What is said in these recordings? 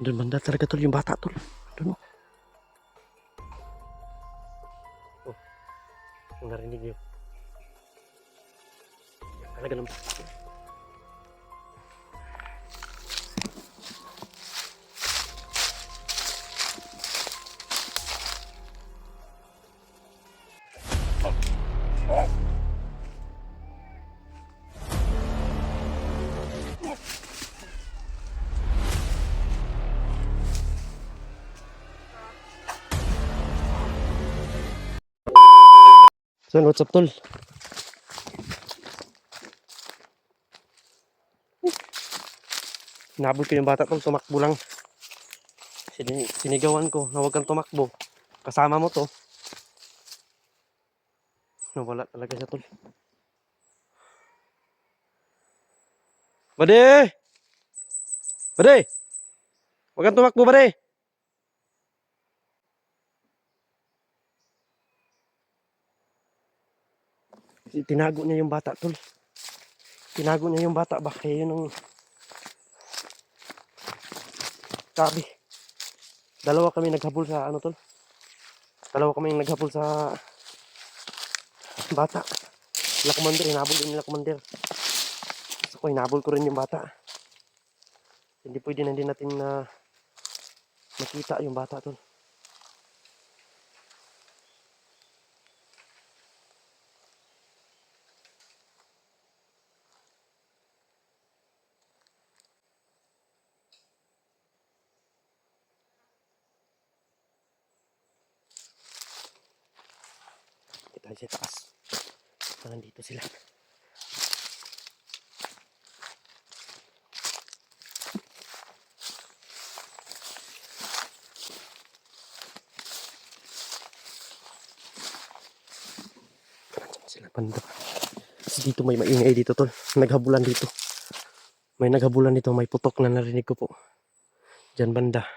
Doon banda talaga tol, yung bata tol. Doon oh. Oh, kung narinig niyo. Talaga ng bata. So, what's up tol? Nabol ko yung bata tol, tumakbo lang. Sinigawan ko na huwag kang tumakbo. Kasama mo to. Nawala talaga siya tol. Bade! Bade! Huwag kang tumakbo bade! Tinago niya yung bata tol. Tinago niya yung bata ba? Kaya yun ang sabi. Dalawa kami naghabol sa ano tol. Dalawa kami naghabol sa bata. Nila commander, hinabol din nila commander. So ko, hinabol ko rin yung bata. Hindi pwede na hindi natin na makita yung bata tol. Kita sa taas. Nandito sila. Nandiyan sila banda. Dito may maingay dito tol. Naghabulan dito. May naghabulan dito. May putok na narinig ko po. Diyan banda.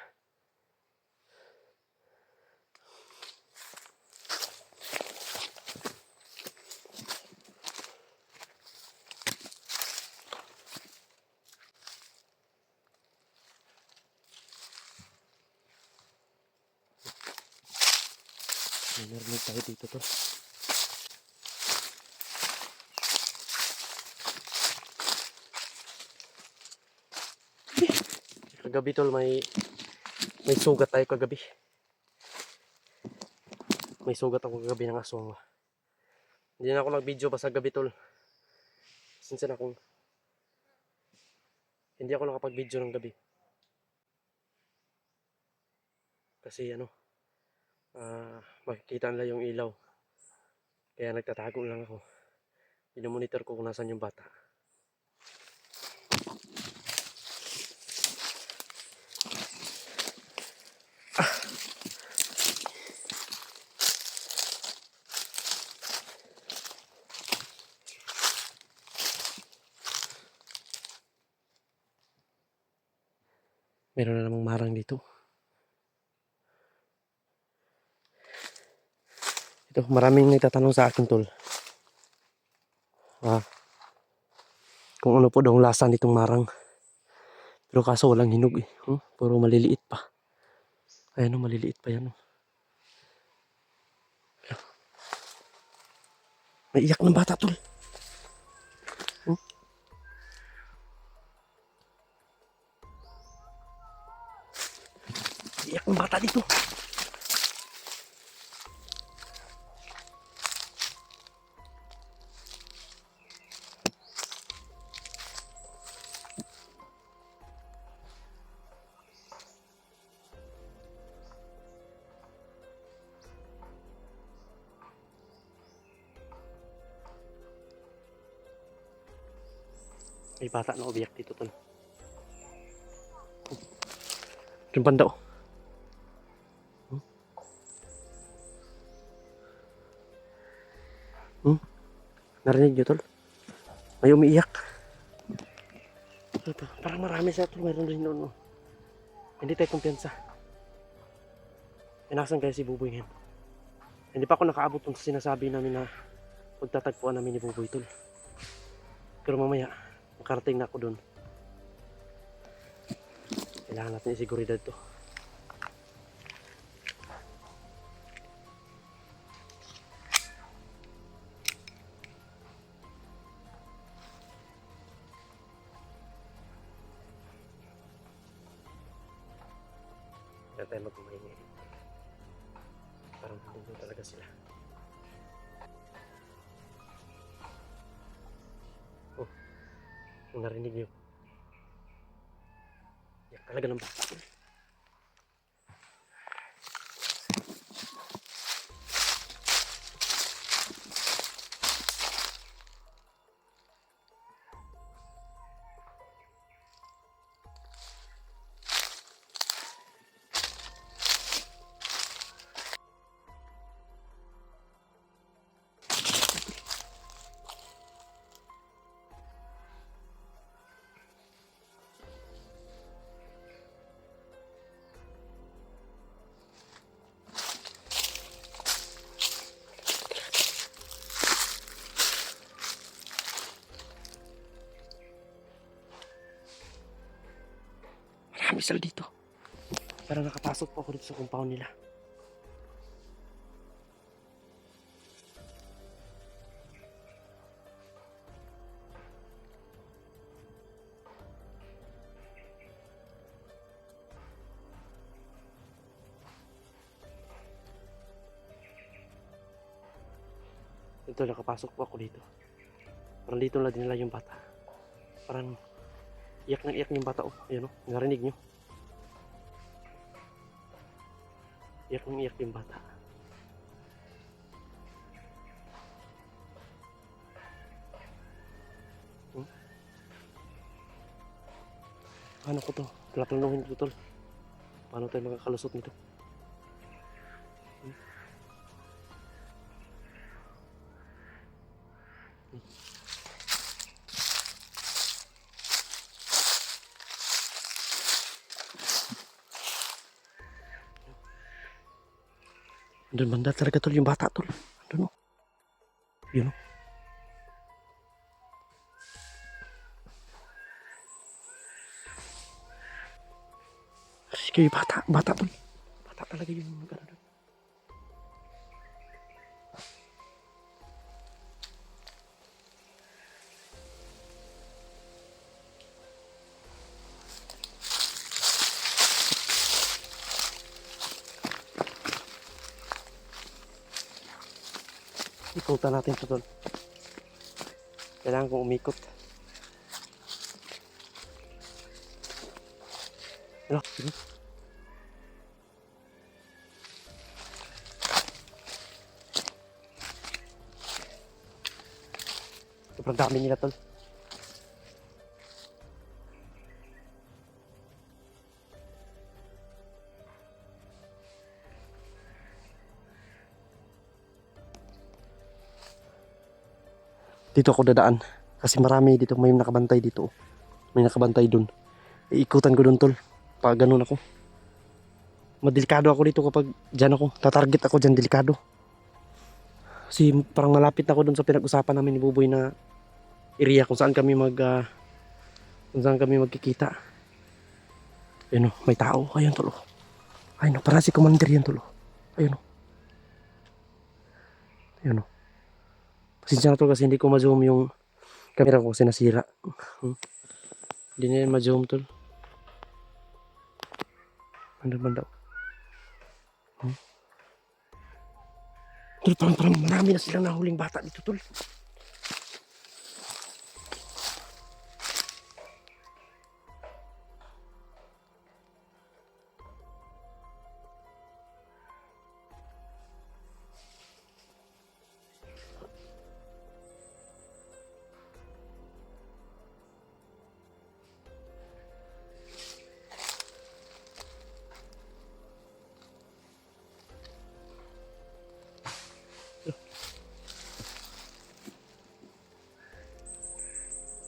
May narinig tayo dito tol. Kagabi tol may sugat tayo kagabi. May sugat ako kagabi ng aswang. Hindi na ako nag-video pa sa gabi tol. Sinsan akong hindi ako nakapag-video ng gabi. Kasi ano, makikita nila yung ilaw. Kaya nagtatago lang ako. Pinomonitor ko kung nasan yung bata. Meron na namang marang dito. Ito, maraming nagtatanong sa akin tol. Kung ano po daw ang lasa nitong marang. Pero kaso walang hinog eh. Puro maliliit pa. Ayan o, maliliit pa yan o. Naiyak ng bata tol. Iyak ng bata dito. May bata na umiyak dito tol. Yung banda oh. Narinig nyo tol? May umiiyak. Ito, parang marami siya tol. Mayroon rin noon. Hindi tayo kumpiyansa. Nasan kaya si Buboy ngayon? Hindi pa ako nakaabot kung sinasabi namin na pagtatagpuan namin ni Buboy tol. Pero mamaya, makarating na ako doon. Kailangan natin isiguridad to. Kaya tayo magkumahingi. Parang nandun talaga sila. Oh, kung narinig niyo. Yak talaga ng bata. Marami sila dito. Parang nakapasok po ako dito sa compound nila. Ito, nakapasok po ako dito. Parang dito lang dinala yung bata. Parang iyak na iyak yung bata. Oh, ayun, oh, narinig nyo. Iyak na iyak yung bata. Paano ko to? Plaplanuhin ko to. Paano tayo makakalusot nito? Andun banda talaga tol, yung bata tol. Andun, oh. Yun, oh. Sige, bata tol. Bata talaga yung ano doon. Ikutan natin ito tol. Kailangan kong umikot. Ano? Sige. Sobrang dami nila tol. Dito ako dadaan. Kasi marami dito. May nakabantay dito. May nakabantay dun. Iikutan ko dun tol. Pag ganun ako. Madelikado ako dito kapag dyan ako. Tatarget ako dyan. Delikado. Kasi parang malapit ako dun sa pinag-usapan namin ni Buboy na area kung saan kami kung saan kami magkikita. Ayun, oh, may tao. Ayun tol. Ayun, oh, parang si Commander yan tol. Ayun, oh. Ayun, oh. Pasensya na tol kasi hindi ko ma-zoom yung camera ko kasi nasira. Hindi na yan ma-zoom tol. Ano ba daw? Tol, parang marami na silang nahuling bata dito tol.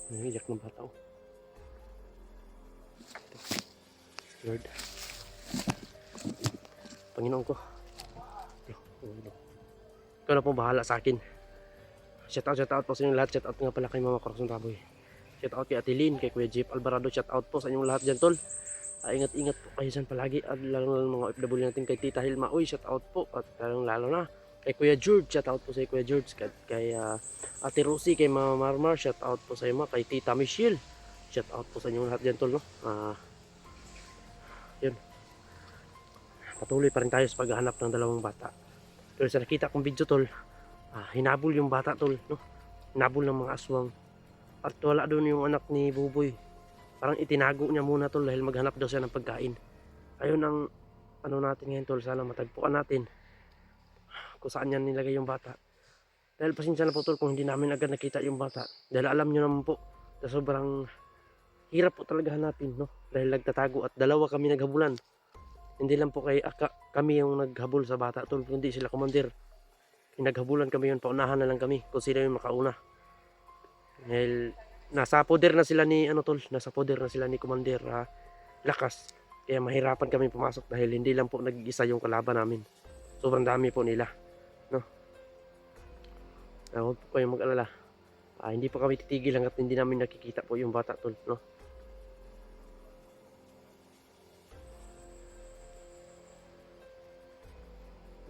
Naiyak ng bata oh. Lord. Panginoon ko. Ikaw na po bahala sa akin. Shout out po sa inyong lahat. Shout out nga pala kay Mama Corazon Raboy. Shout out kay Ate Lynn, kay Kuya Jeep Alvarado. Shout out po sa inyong lahat dyan tol. Ingat-ingat po kayo dyan palagi, at lalo ng mga OFW natin, kay Tita Hilma, uy, shout out po, at lalo na kay Kuya George, shout out po sa Kuya George, kay Ate Rosie, kay Mama Marmar, shout out po sa iyo, kay Tita Michelle, shout out po sa inyo lahat dyan tol, no? Yun, patuloy pa rin tayo sa paghahanap ng dalawang bata. Pero sa nakita kong video tol, hinabol yung bata tol, no? Hinabol ng mga aswang, at wala doon yung anak ni Buboy. Parang itinago niya muna tol dahil maghanap daw siya ng pagkain. Ayun ang ano natin ngayon tol, sana matagpuan natin kung saan niya nilagay yung bata. Dahil pasensya na po tol kung hindi namin agad nakita yung bata, dahil alam nyo naman po na sobrang hirap po talaga hanapin, no? Dahil nagtatago, at dalawa kami naghabulan. Hindi lang po kami yung naghabol sa bata tol, kundi sila commander. Naghabulan kami yun, paunahan na lang kami kung sino yung makauna. Dahil nasa poder na sila ni nasa poder na sila ni Commander Lakas. Kaya mahirapan kami pumasok dahil hindi lang po nag-iisa yung kalaban namin. Sobrang dami po nila, no? Huwag po kayong mag-alala. Hindi po kami titigil hanggat hindi namin nakikita po yung bata tol, no?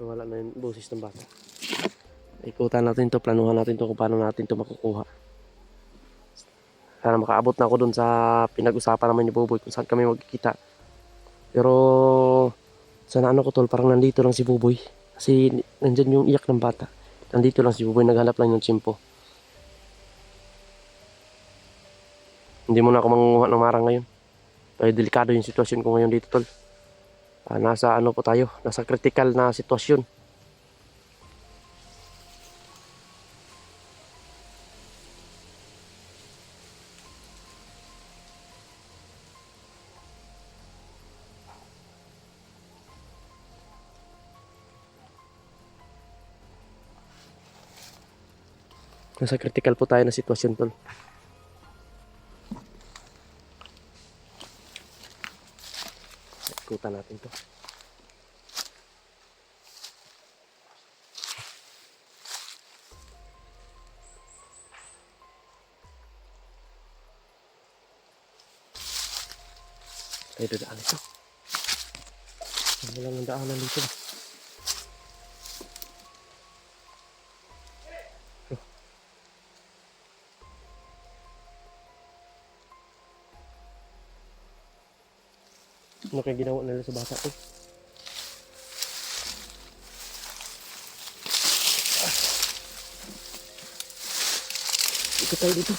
Wala na yung boses ng bata. Ikutan natin to, planuhan natin to kung paano natin to makukuha. Sana makaabot na ako dun sa pinag-usapan naman ni Buboy kung saan kami magkikita. Pero sana ko tol, parang nandito lang si Buboy. Kasi nandyan yung iyak ng bata. Nandito lang si Buboy, naghanap lang yung tsimpo. Hindi mo na ako mangunguha ng marang ngayon. Kaya delikado yung sitwasyon ko ngayon dito tol. Nasa po tayo, nasa critical na sitwasyon. Nasa critical po tayo na sitwasyon tol. Ikutan natin to. Tayo dadaan ito. Walang daanan dito. Ano kaya ginawa nila sa bata to? Ikot tayo dito.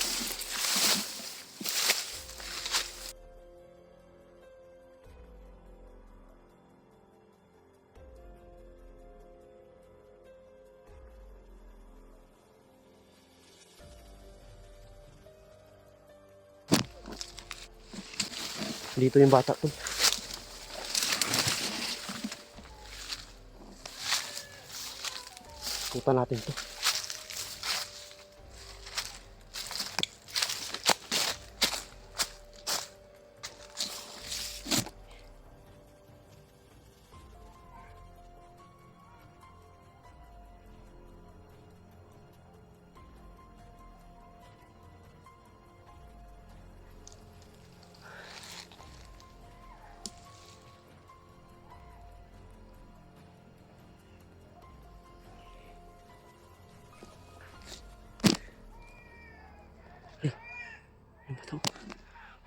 Dito yung bata to. Ikutan natin to.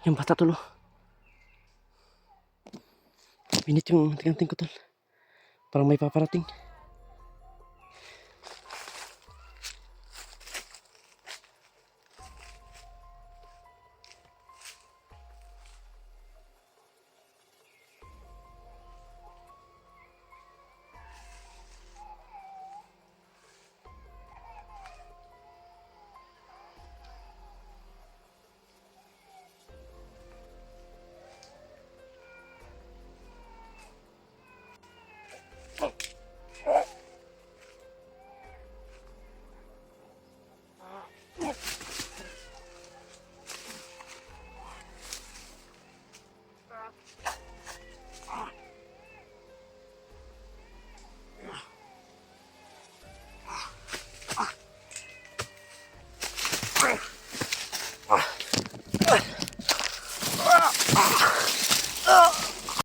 Yung bata tol. Minit yung tingting ko tol. Parang may paparating.